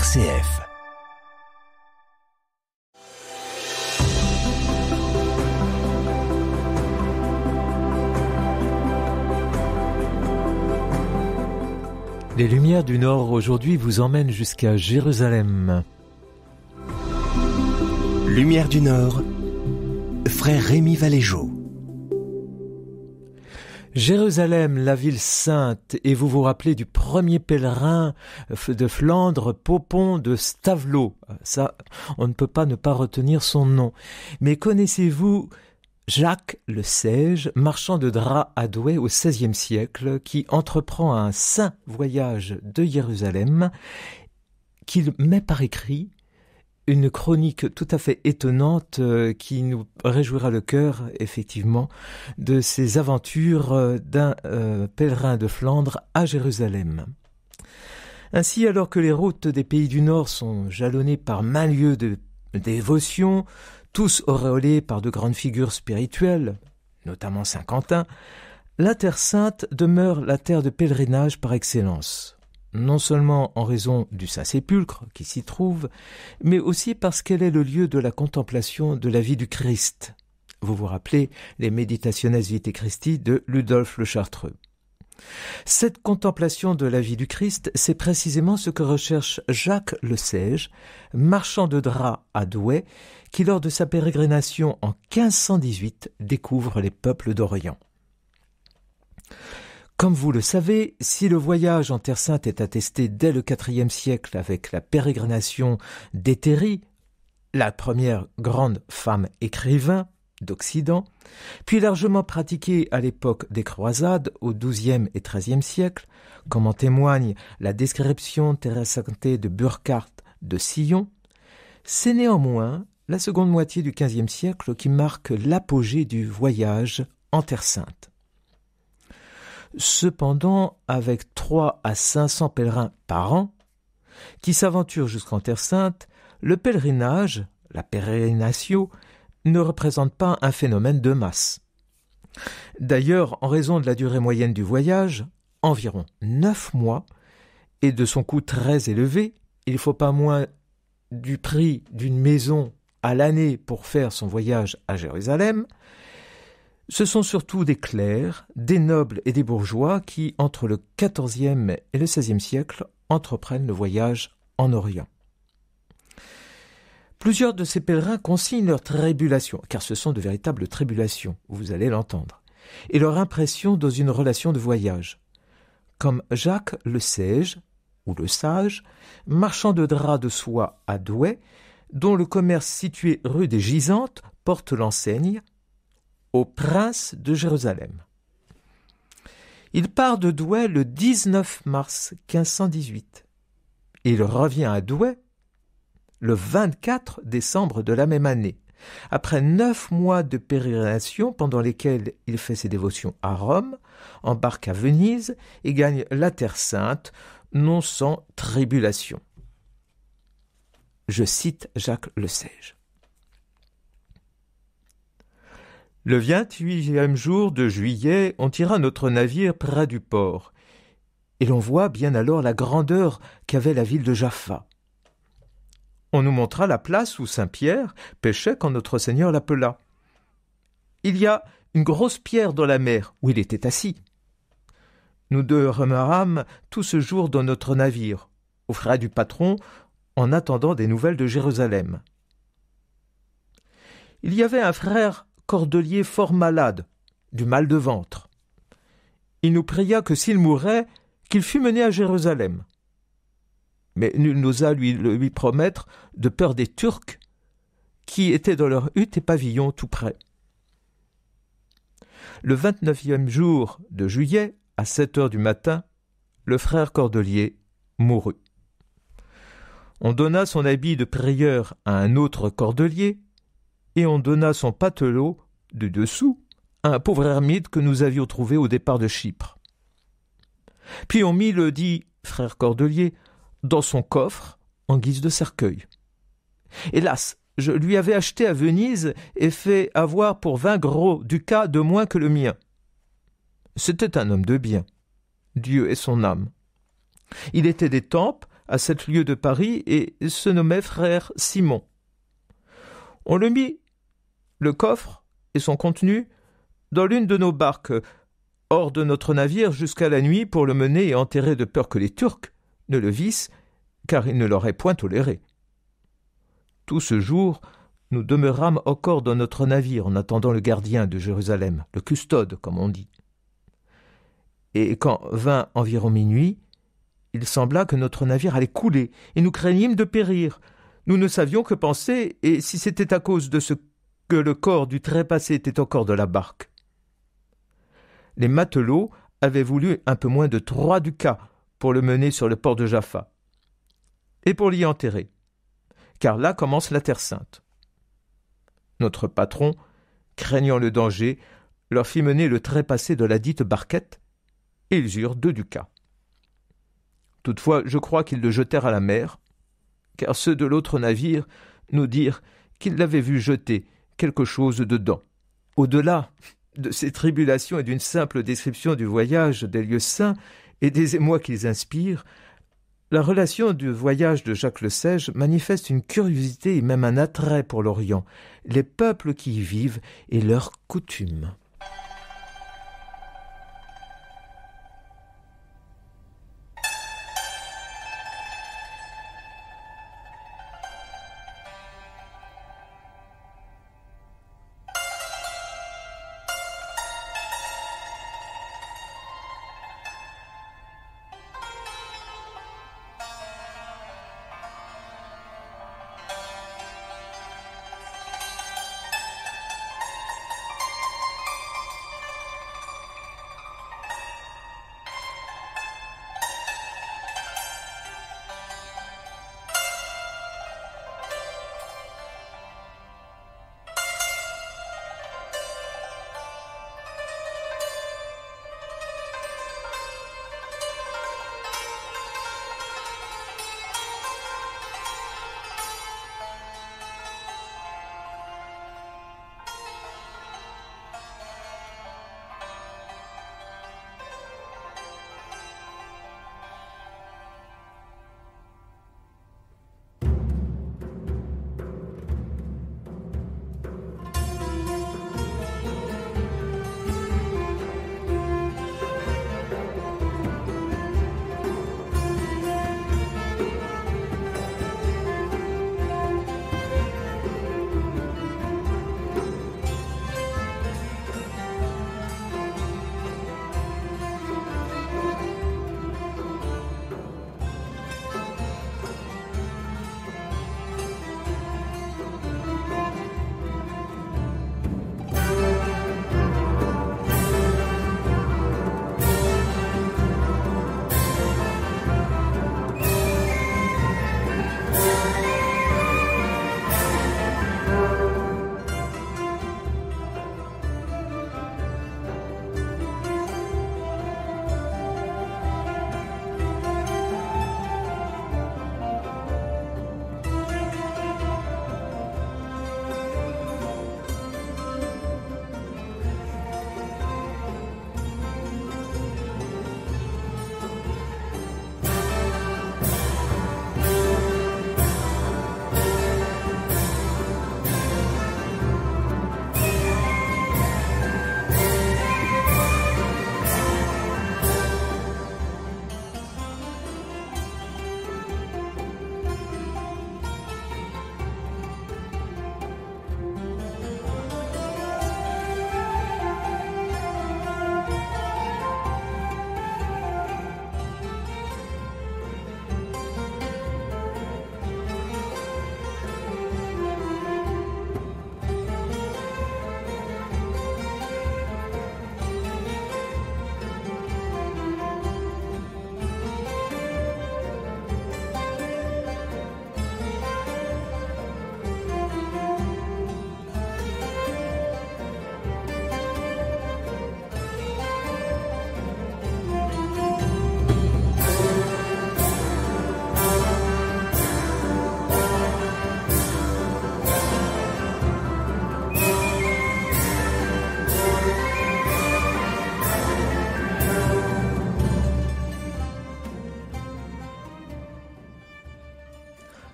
RCF. Les Lumières du Nord aujourd'hui vous emmènent jusqu'à Jérusalem. Lumière du Nord, frère Rémi Valégeau. Jérusalem, la ville sainte, et vous vous rappelez du premier pèlerin de Flandre, Popon de Stavelot. Ça, on ne peut pas ne pas retenir son nom. Mais connaissez-vous Jacques le Sage, marchand de draps à Douai au XVIe siècle, qui entreprend un saint voyage de Jérusalem, qu'il met par écrit, une chronique tout à fait étonnante qui nous réjouira le cœur, effectivement, de ces aventures d'un pèlerin de Flandre à Jérusalem. Ainsi, alors que les routes des pays du Nord sont jalonnées par maints lieux de dévotion, tous auréolés par de grandes figures spirituelles, notamment Saint-Quentin, la Terre Sainte demeure la terre de pèlerinage par excellence. Non seulement en raison du Saint-Sépulcre qui s'y trouve, mais aussi parce qu'elle est le lieu de la contemplation de la vie du Christ. Vous vous rappelez les Meditationes Vitae Christi de Ludolphe le Chartreux. Cette contemplation de la vie du Christ, c'est précisément ce que recherche Jacques le Sage, marchand de draps à Douai, qui lors de sa pérégrination en 1518 découvre les peuples d'Orient. Comme vous le savez, si le voyage en Terre Sainte est attesté dès le IVe siècle avec la pérégrination d'Hétérie, la première grande femme écrivain d'Occident, puis largement pratiqué à l'époque des croisades au XIIe et XIIIe siècle, comme en témoigne la description terresante de Burckhardt de Sillon, c'est néanmoins la seconde moitié du XVe siècle qui marque l'apogée du voyage en Terre Sainte. Cependant, avec 300 à 500 pèlerins par an, qui s'aventurent jusqu'en Terre Sainte, le pèlerinage, la peregrinatio, ne représente pas un phénomène de masse. D'ailleurs, en raison de la durée moyenne du voyage, environ 9 mois, et de son coût très élevé, il ne faut pas moins du prix d'une maison à l'année pour faire son voyage à Jérusalem, ce sont surtout des clercs, des nobles et des bourgeois qui, entre le XIVe et le XVIe siècle, entreprennent le voyage en Orient. Plusieurs de ces pèlerins consignent leurs tribulations, car ce sont de véritables tribulations, vous allez l'entendre, et leur impression dans une relation de voyage. Comme Jacques le Sage, ou le Sage, marchand de draps de soie à Douai, dont le commerce situé rue des Gisantes porte l'enseigne au prince de Jérusalem. Il part de Douai le 19 mars 1518 et il revient à Douai le 24 décembre de la même année, après 9 mois de pérégrination pendant lesquels il fait ses dévotions à Rome, embarque à Venise et gagne la Terre Sainte, non sans tribulation. Je cite Jacques le Sage. Le 28e jour de juillet, on tira notre navire près du port, et l'on voit bien alors la grandeur qu'avait la ville de Jaffa. On nous montra la place où Saint-Pierre pêchait quand notre Seigneur l'appela. Il y a une grosse pierre dans la mer où il était assis. Nous demeurâmes tout ce jour dans notre navire, aux frais du patron, en attendant des nouvelles de Jérusalem. Il y avait un frère cordelier fort malade, du mal de ventre. Il nous pria que s'il mourait, qu'il fût mené à Jérusalem. Mais nul n'osa lui promettre de peur des Turcs qui étaient dans leur hutte et pavillon tout près. Le 29e jour de juillet, à 7 heures du matin, le frère cordelier mourut. On donna son habit de prieur à un autre cordelier, et on donna son patelot de dessous à un pauvre ermite que nous avions trouvé au départ de Chypre. Puis on mit le dit frère cordelier dans son coffre en guise de cercueil. Hélas, je lui avais acheté à Venise et fait avoir pour 20 gros ducats de moins que le mien. C'était un homme de bien. Dieu est son âme. Il était d'Étampes, à 7 lieues de Paris et se nommait frère Simon. On le mit, le coffre et son contenu, dans l'une de nos barques, hors de notre navire jusqu'à la nuit pour le mener et enterrer de peur que les Turcs ne le vissent, car ils ne l'auraient point toléré. Tout ce jour, nous demeurâmes encore dans notre navire en attendant le gardien de Jérusalem, le custode, comme on dit. Et quand vint environ minuit, il sembla que notre navire allait couler, et nous craignîmes de périr. Nous ne savions que penser, et si c'était à cause de ce que le corps du trépassé était encore de la barque. Les matelots avaient voulu un peu moins de 3 ducats pour le mener sur le port de Jaffa, et pour l'y enterrer, car là commence la Terre Sainte. Notre patron, craignant le danger, leur fit mener le trépassé de la dite barquette, et ils eurent 2 ducats. Toutefois, je crois qu'ils le jetèrent à la mer, car ceux de l'autre navire nous dirent qu'ils l'avaient vu jeter quelque chose dedans. Au-delà de ces tribulations et d'une simple description du voyage des lieux saints et des émois qu'ils inspirent, la relation du voyage de Jacques le Sage manifeste une curiosité et même un attrait pour l'Orient, les peuples qui y vivent et leurs coutumes.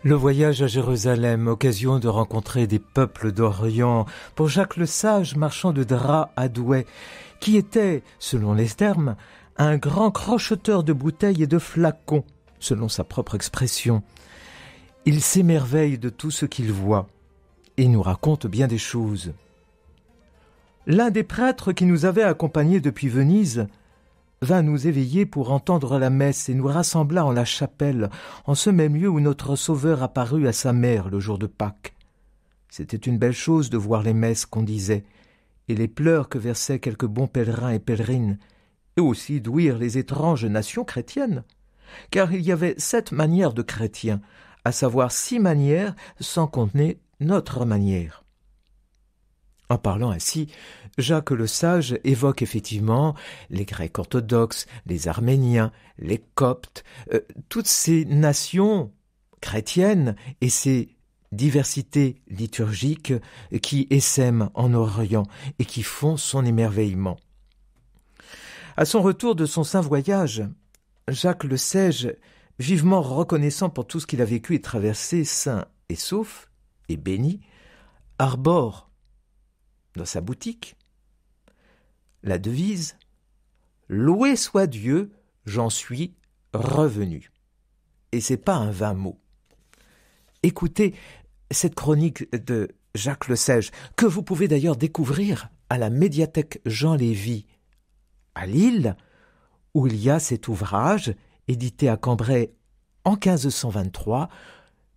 Le voyage à Jérusalem, occasion de rencontrer des peuples d'Orient, pour Jacques le Sage, marchand de draps à Douai, qui était, selon les termes, un grand crocheteur de bouteilles et de flacons, selon sa propre expression. Il s'émerveille de tout ce qu'il voit et nous raconte bien des choses. L'un des prêtres qui nous avait accompagnés depuis Venise vint nous éveiller pour entendre la messe et nous rassembla en la chapelle, en ce même lieu où notre Sauveur apparut à sa mère le jour de Pâques. C'était une belle chose de voir les messes qu'on disait, et les pleurs que versaient quelques bons pèlerins et pèlerines, et aussi d'ouïr les étranges nations chrétiennes, car il y avait 7 manières de chrétiens, à savoir 6 manières sans contenir notre manière. En parlant ainsi, Jacques le Sage évoque effectivement les Grecs orthodoxes, les Arméniens, les Coptes, toutes ces nations chrétiennes et ces diversités liturgiques qui essaiment en Orient et qui font son émerveillement. À son retour de son saint voyage, Jacques le Sage, vivement reconnaissant pour tout ce qu'il a vécu et traversé, sain et sauf et béni, arbore dans sa boutique la devise « Loué soit Dieu, j'en suis revenu ». Et c'est pas un vain mot. Écoutez cette chronique de Jacques le Sage, que vous pouvez d'ailleurs découvrir à la médiathèque Jean Lévy à Lille, où il y a cet ouvrage édité à Cambrai en 1523,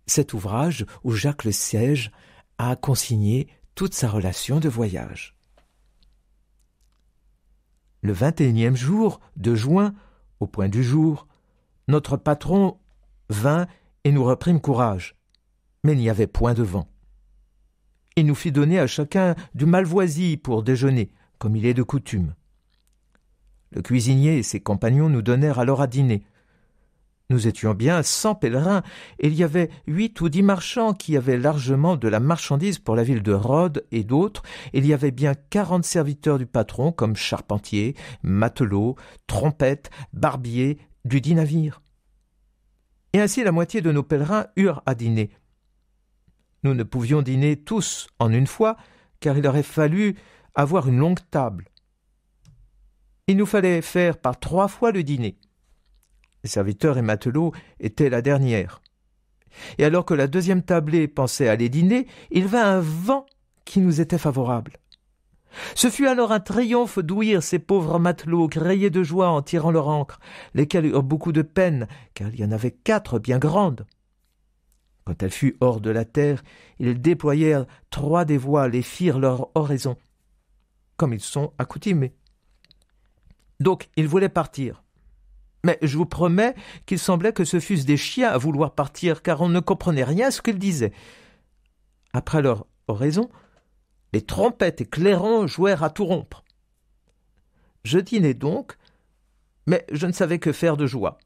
cet ouvrage où Jacques le Sage a consigné toute sa relation de voyage. Le 21e jour de juin, au point du jour, notre patron vint et nous reprîmes courage, mais il n'y avait point de vent. Il nous fit donner à chacun du malvoisie pour déjeuner, comme il est de coutume. Le cuisinier et ses compagnons nous donnèrent alors à dîner. Nous étions bien 100 pèlerins, et il y avait 8 ou 10 marchands qui avaient largement de la marchandise pour la ville de Rhodes et d'autres. Il y avait bien 40 serviteurs du patron, comme charpentiers, matelots, trompettes, barbiers, dudit navire. Et ainsi la moitié de nos pèlerins eurent à dîner. Nous ne pouvions dîner tous en une fois, car il aurait fallu avoir une longue table. Il nous fallait faire par 3 fois le dîner. Les serviteurs et matelots étaient la dernière. Et alors que la deuxième tablée pensait aller dîner, il vint un vent qui nous était favorable. Ce fut alors un triomphe d'ouïr ces pauvres matelots crier de joie en tirant leur ancre, lesquels eurent beaucoup de peine, car il y en avait 4 bien grandes. Quand elle fut hors de la terre, ils déployèrent 3 des voiles et firent leur oraison, comme ils sont accoutumés. Donc ils voulaient partir. Mais je vous promets qu'il semblait que ce fussent des chiens à vouloir partir, car on ne comprenait rien à ce qu'ils disaient. Après leur oraison, les trompettes et clairons jouèrent à tout rompre. Je dînai donc, mais je ne savais que faire de joie.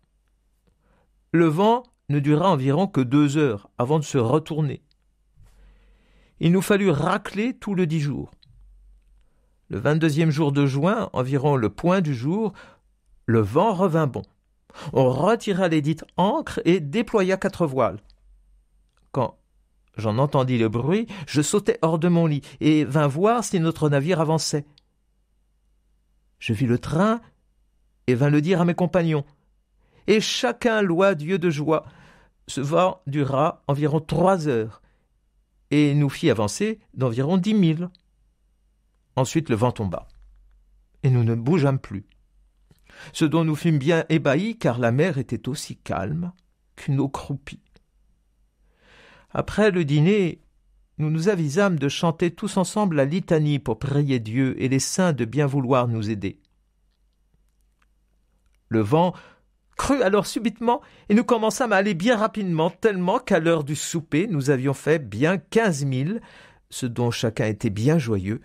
Le vent ne dura environ que 2 heures avant de se retourner. Il nous fallut racler tout le 10 jours. Le 22e jour de juin, environ le point du jour, le vent revint bon. On retira les dites ancres et déploya 4 voiles. Quand j'en entendis le bruit, je sautai hors de mon lit et vins voir si notre navire avançait. Je vis le train et vins le dire à mes compagnons. Et chacun loua Dieu de joie. Ce vent dura environ 3 heures et nous fit avancer d'environ 10 000. Ensuite le vent tomba et nous ne bougeâmes plus. Ce dont nous fûmes bien ébahis, car la mer était aussi calme qu'une eau croupie. Après le dîner, nous nous avisâmes de chanter tous ensemble la litanie pour prier Dieu et les saints de bien vouloir nous aider. Le vent crut alors subitement et nous commençâmes à aller bien rapidement, tellement qu'à l'heure du souper, nous avions fait bien 15 000, ce dont chacun était bien joyeux.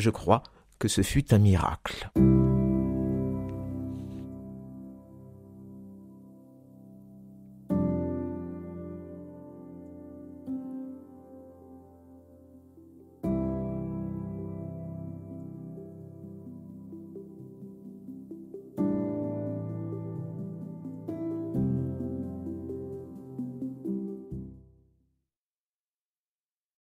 Je crois que ce fut un miracle.